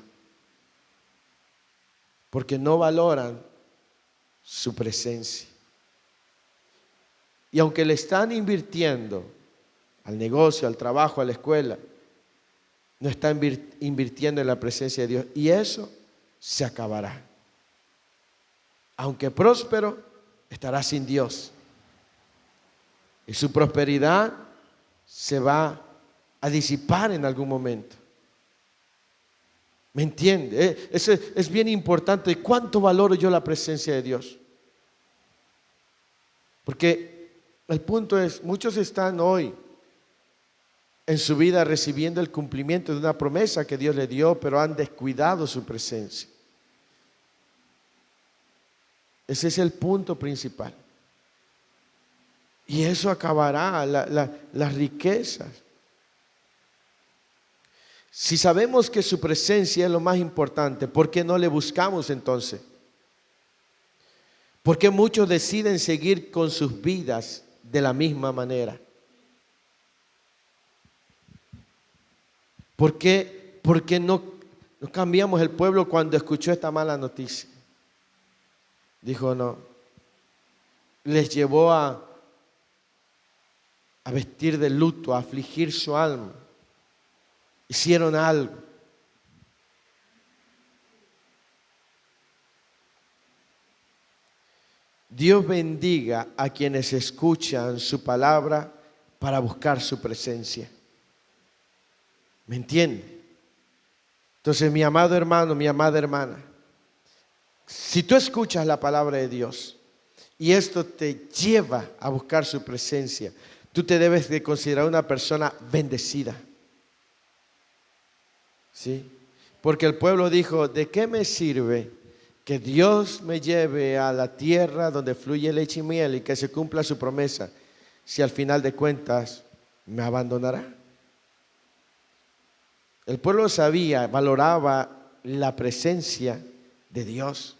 porque no valoran su presencia. Y aunque le están invirtiendo al negocio, al trabajo, a la escuela, no están invirtiendo en la presencia de Dios, y eso se acabará. Aunque próspero, estará sin Dios, y su prosperidad se va a disipar en algún momento. ¿Me entiende? Eso es bien importante. ¿Cuánto valoro yo la presencia de Dios? Porque el punto es, muchos están hoy en su vida recibiendo el cumplimiento de una promesa que Dios le dio, pero han descuidado su presencia. Ese es el punto principal. Y eso acabará las riquezas. Si sabemos que su presencia es lo más importante, ¿por qué no le buscamos entonces? ¿Por qué muchos deciden seguir con sus vidas de la misma manera? ¿Por qué no cambiamos el pueblo cuando escuchó esta mala noticia? Dijo no. Les llevó a vestir de luto, a afligir su alma. Hicieron algo. Dios bendiga a quienes escuchan su palabra para buscar su presencia. ¿Me entiende? Entonces, mi amado hermano, mi amada hermana, si tú escuchas la palabra de Dios y esto te lleva a buscar su presencia, tú te debes de considerar una persona bendecida. ¿Sí? Porque el pueblo dijo: ¿de qué me sirve que Dios me lleve a la tierra donde fluye leche y miel y que se cumpla su promesa, si al final de cuentas me abandonará? El pueblo sabía, valoraba la presencia de Dios.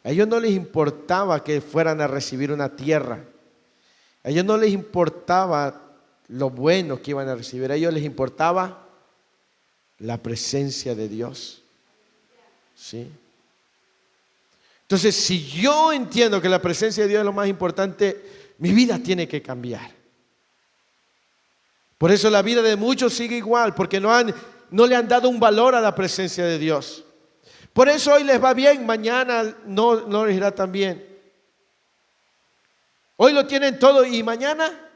A ellos no les importaba que fueran a recibir una tierra. A ellos no les importaba lo bueno que iban a recibir. A ellos les importaba la presencia de Dios. ¿Sí? Entonces, si yo entiendo que la presencia de Dios es lo más importante, mi vida tiene que cambiar. Por eso la vida de muchos sigue igual, porque no le han dado un valor a la presencia de Dios. Por eso hoy les va bien, mañana no les irá tan bien. Hoy lo tienen todo y mañana.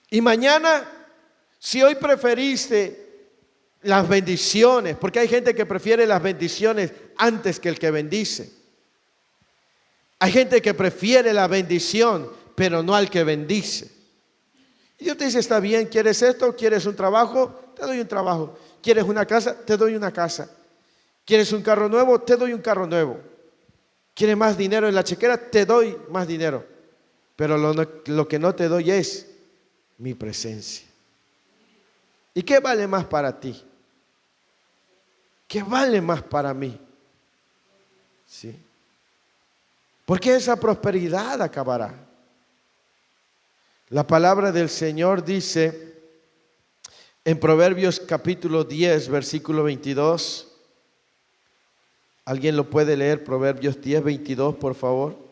Y mañana, si hoy preferiste las bendiciones, porque hay gente que prefiere las bendiciones antes que el que bendice. Hay gente que prefiere la bendición, pero no al que bendice. Y Dios te dice: está bien, ¿quieres esto? ¿Quieres un trabajo? Te doy un trabajo. ¿Quieres una casa? Te doy una casa. ¿Quieres un carro nuevo? Te doy un carro nuevo. ¿Quieres más dinero en la chequera? Te doy más dinero. Pero lo que no te doy es mi presencia. ¿Y qué vale más para ti? ¿Qué vale más para mí? ¿Sí? Porque esa prosperidad acabará. La palabra del Señor dice en Proverbios capítulo 10, versículo 22. ¿Alguien lo puede leer? Proverbios 10, 22, por favor.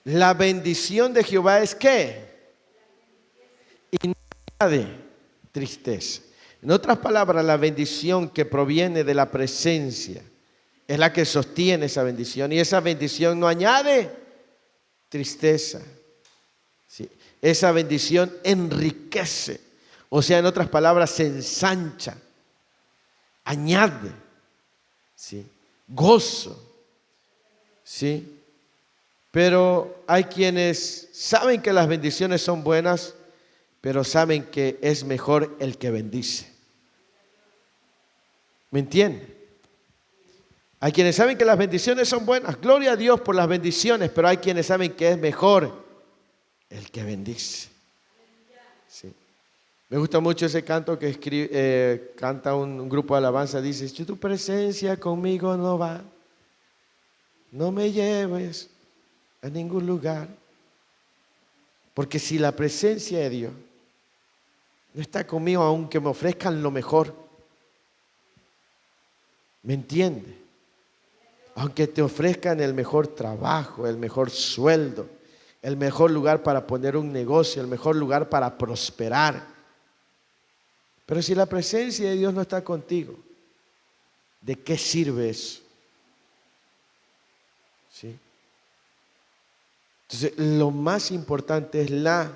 La bendición de Jehová es ¿qué? Y no añade tristeza. En otras palabras, la bendición que proviene de la presencia es la que sostiene esa bendición. Y esa bendición no añade tristeza. ¿Sí? Esa bendición enriquece. O sea, en otras palabras, se ensancha, añade, ¿sí? Gozo, ¿sí? Pero hay quienes saben que las bendiciones son buenas, pero saben que es mejor el que bendice. ¿Me entienden? Hay quienes saben que las bendiciones son buenas. Gloria a Dios por las bendiciones, pero hay quienes saben que es mejor el que bendice. Sí. Me gusta mucho ese canto que canta un grupo de alabanza. Dice, si tu presencia conmigo no va, no me lleves a ningún lugar. Porque si la presencia de Dios no está conmigo, aunque me ofrezcan lo mejor, ¿me entiende? Aunque te ofrezcan el mejor trabajo, el mejor sueldo, el mejor lugar para poner un negocio, el mejor lugar para prosperar. Pero si la presencia de Dios no está contigo, ¿de qué sirve eso? ¿Sí? Entonces, lo más importante es la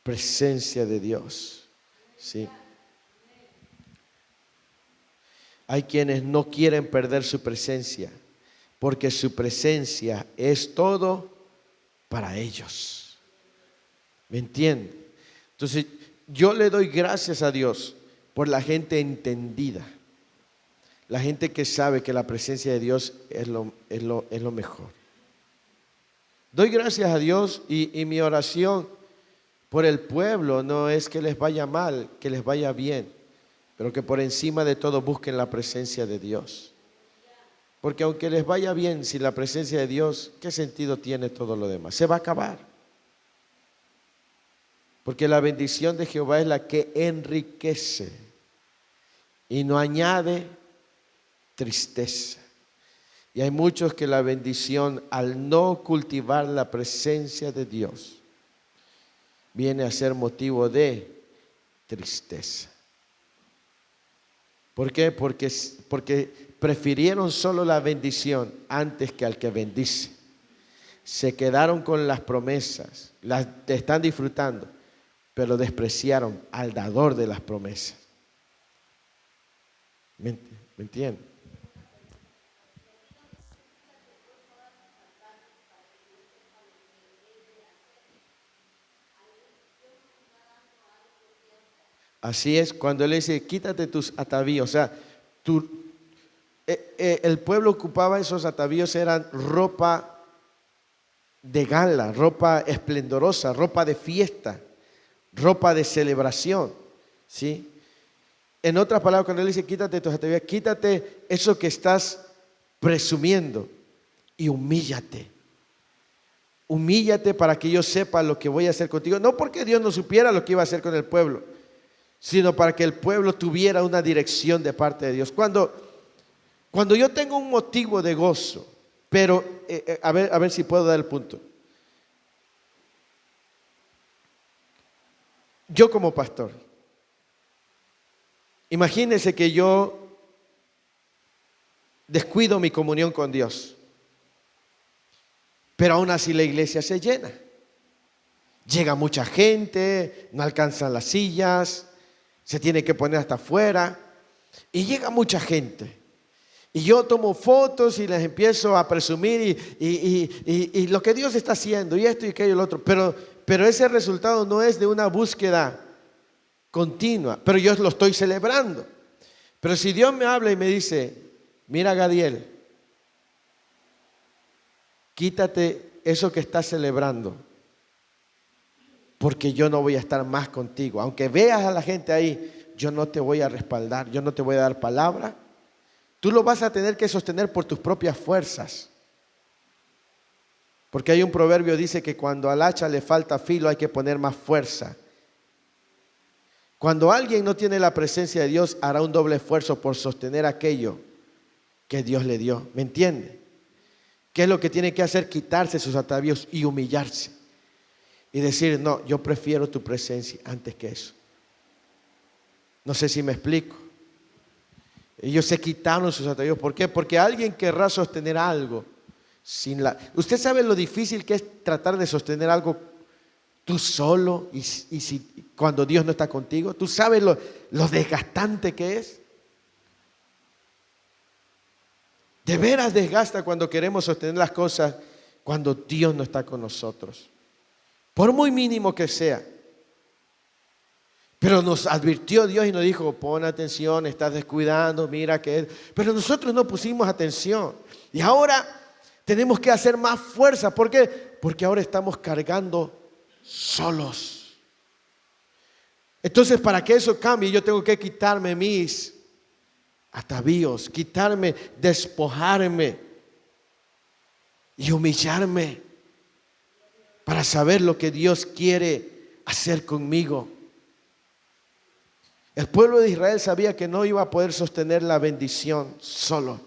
presencia de Dios. ¿Sí? Hay quienes no quieren perder su presencia, porque su presencia es todo para ellos. ¿Me entienden? Entonces, yo le doy gracias a Dios por la gente entendida, la gente que sabe que la presencia de Dios es lo mejor. Doy gracias a Dios y mi oración por el pueblo no es que les vaya mal, que les vaya bien, pero que por encima de todo busquen la presencia de Dios. Porque aunque les vaya bien sin la presencia de Dios, ¿qué sentido tiene todo lo demás? Se va a acabar. Porque la bendición de Jehová es la que enriquece y no añade tristeza. Y hay muchos que la bendición, al no cultivar la presencia de Dios, viene a ser motivo de tristeza. ¿Por qué? Porque prefirieron solo la bendición antes que al que bendice. Se quedaron con las promesas, las están disfrutando, pero despreciaron al dador de las promesas. ¿Me entienden? Así es, cuando él dice, quítate tus atavíos, o sea, el pueblo ocupaba esos atavíos, eran ropa de gala, ropa esplendorosa, ropa de fiesta, ropa de celebración, ¿sí? En otras palabras, cuando él dice, quítate tus atavíos, quítate eso que estás presumiendo y humíllate. Humíllate para que yo sepa lo que voy a hacer contigo. No porque Dios no supiera lo que iba a hacer con el pueblo, sino para que el pueblo tuviera una dirección de parte de Dios. Cuando yo tengo un motivo de gozo, pero a ver si puedo dar el punto. Yo como pastor, imagínense que yo descuido mi comunión con Dios, pero aún así la iglesia se llena. Llega mucha gente, no alcanzan las sillas, se tiene que poner hasta afuera y llega mucha gente. Y yo tomo fotos y les empiezo a presumir y lo que Dios está haciendo y esto y aquello y lo otro. Pero ese resultado no es de una búsqueda continua, pero yo lo estoy celebrando. Pero si Dios me habla y me dice, mira Gadiel, quítate eso que estás celebrando porque yo no voy a estar más contigo. Aunque veas a la gente ahí, yo no te voy a respaldar, yo no te voy a dar palabra. Tú lo vas a tener que sostener por tus propias fuerzas. Porque hay un proverbio que dice que cuando al hacha le falta filo hay que poner más fuerza. Cuando alguien no tiene la presencia de Dios, hará un doble esfuerzo por sostener aquello que Dios le dio. ¿Me entiende? ¿Qué es lo que tiene que hacer? Quitarse sus atavíos y humillarse. Y decir, no, yo prefiero tu presencia antes que eso. No sé si me explico. Ellos se quitaron sus atavíos. ¿Por qué? Porque alguien querrá sostener algo sin la... Usted sabe lo difícil que es tratar de sostener algo tú solo y si, cuando Dios no está contigo. ¿Tú sabes lo desgastante que es? De veras desgasta cuando queremos sostener las cosas cuando Dios no está con nosotros. Por muy mínimo que sea. Pero nos advirtió Dios y nos dijo, pon atención, estás descuidando, mira que... Pero nosotros no pusimos atención. Y ahora tenemos que hacer más fuerza. ¿Por qué? Porque ahora estamos cargando solos. Entonces, para que eso cambie, yo tengo que quitarme mis atavíos, quitarme, despojarme y humillarme para saber lo que Dios quiere hacer conmigo. El pueblo de Israel sabía que no iba a poder sostener la bendición solo.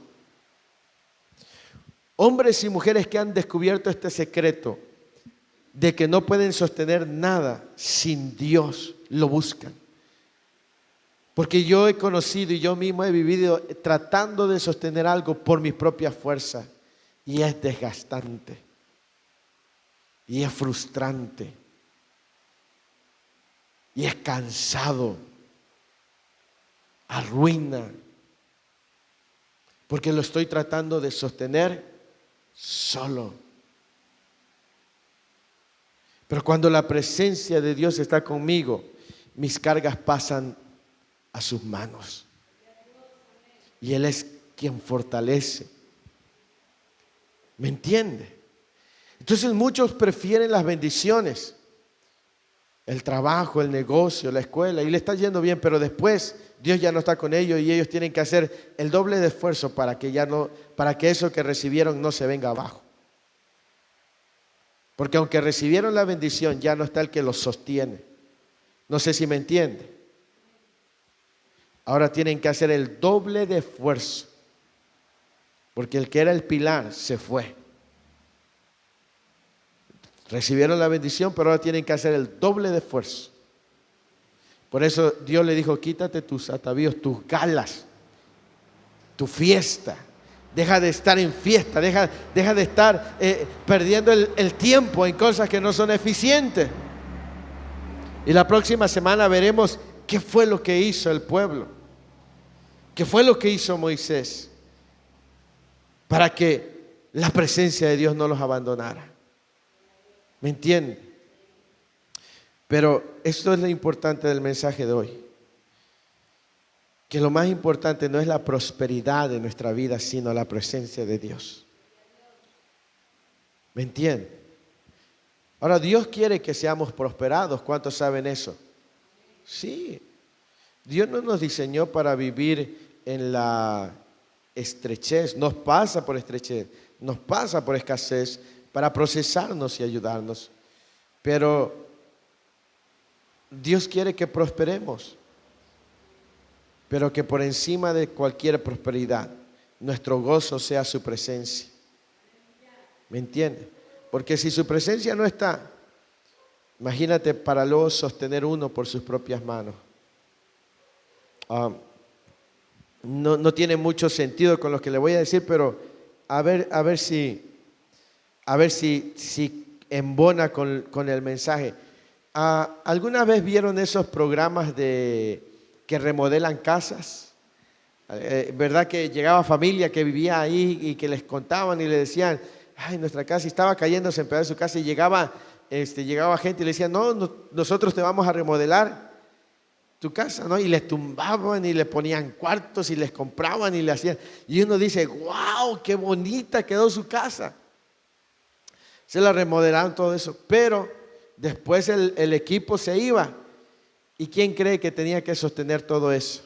Hombres y mujeres que han descubierto este secreto de que no pueden sostener nada sin Dios, lo buscan. Porque yo he conocido y yo mismo he vivido tratando de sostener algo por mis propias fuerzas y es desgastante y es frustrante y es cansado, arruina, porque lo estoy tratando de sostener solo. Pero cuando la presencia de Dios está conmigo, mis cargas pasan a sus manos. Y Él es quien fortalece. ¿Me entiende? Entonces muchos prefieren las bendiciones, el trabajo, el negocio, la escuela, y le está yendo bien, pero después Dios ya no está con ellos y ellos tienen que hacer el doble de esfuerzo para que eso que recibieron no se venga abajo. Porque aunque recibieron la bendición, ya no está el que los sostiene. No sé si me entiende. Ahora tienen que hacer el doble de esfuerzo. Porque el que era el pilar se fue. Recibieron la bendición, pero ahora tienen que hacer el doble de esfuerzo. Por eso Dios le dijo, quítate tus atavíos, tus galas, tu fiesta. Deja de estar en fiesta, deja de estar perdiendo el tiempo en cosas que no son eficientes. Y la próxima semana veremos qué fue lo que hizo el pueblo, qué fue lo que hizo Moisés para que la presencia de Dios no los abandonara. ¿Me entienden? Pero esto es lo importante del mensaje de hoy. Que lo más importante no es la prosperidad de nuestra vida, sino la presencia de Dios. ¿Me entienden? Ahora, Dios quiere que seamos prosperados. ¿Cuántos saben eso? Sí. Dios no nos diseñó para vivir en la estrechez. Nos pasa por estrechez, nos pasa por escasez para procesarnos y ayudarnos. Pero Dios quiere que prosperemos. Pero que por encima de cualquier prosperidad, nuestro gozo sea su presencia. ¿Me entiende? Porque si su presencia no está, imagínate para luego sostener uno por sus propias manos. No tiene mucho sentido con lo que le voy a decir, pero a ver si embona con el mensaje. ¿Alguna vez vieron esos programas que remodelan casas? ¿Verdad que llegaba familia que vivía ahí y que les contaban y le decían, ay, nuestra casa estaba cayéndose en pedazos su casa, y llegaba gente y le decía, no, nosotros te vamos a remodelar tu casa, ¿no? Y les tumbaban y le ponían cuartos y les compraban y le hacían, y uno dice, wow, qué bonita quedó su casa. Se la remodelaron todo eso, pero después el equipo se iba. ¿Y quién cree que tenía que sostener todo eso?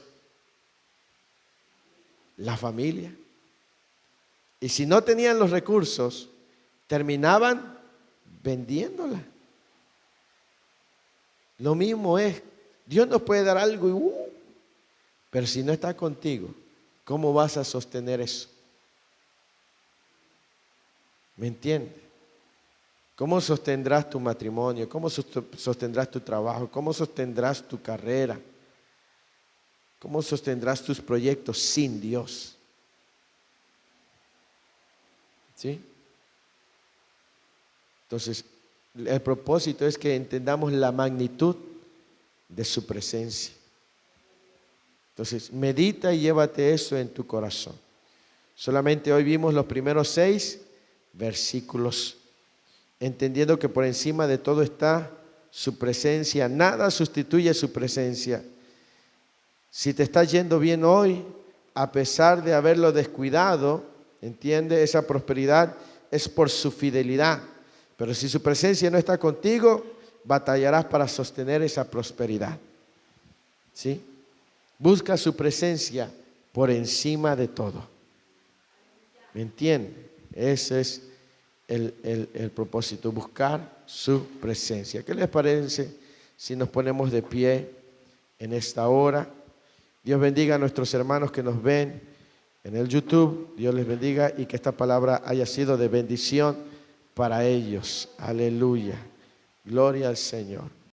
La familia. Y si no tenían los recursos, terminaban vendiéndola. Lo mismo es, Dios nos puede dar algo pero si no está contigo, ¿cómo vas a sostener eso? ¿Me entiendes? ¿Cómo sostendrás tu matrimonio? ¿Cómo sostendrás tu trabajo? ¿Cómo sostendrás tu carrera? ¿Cómo sostendrás tus proyectos sin Dios? ¿Sí? Entonces, el propósito es que entendamos la magnitud de su presencia. Entonces, medita y llévate eso en tu corazón. Solamente hoy vimos los primeros 6 versículos, entendiendo que por encima de todo está su presencia. Nada sustituye su presencia. Si te está yendo bien hoy, a pesar de haberlo descuidado, entiende, esa prosperidad es por su fidelidad. Pero si su presencia no está contigo, batallarás para sostener esa prosperidad. ¿Sí? Busca su presencia por encima de todo. ¿Me entiende? Ese es el propósito, buscar su presencia. ¿Qué les parece si nos ponemos de pie en esta hora? Dios bendiga a nuestros hermanos que nos ven en el YouTube. Dios les bendiga y que esta palabra haya sido de bendición para ellos. Aleluya. Gloria al Señor.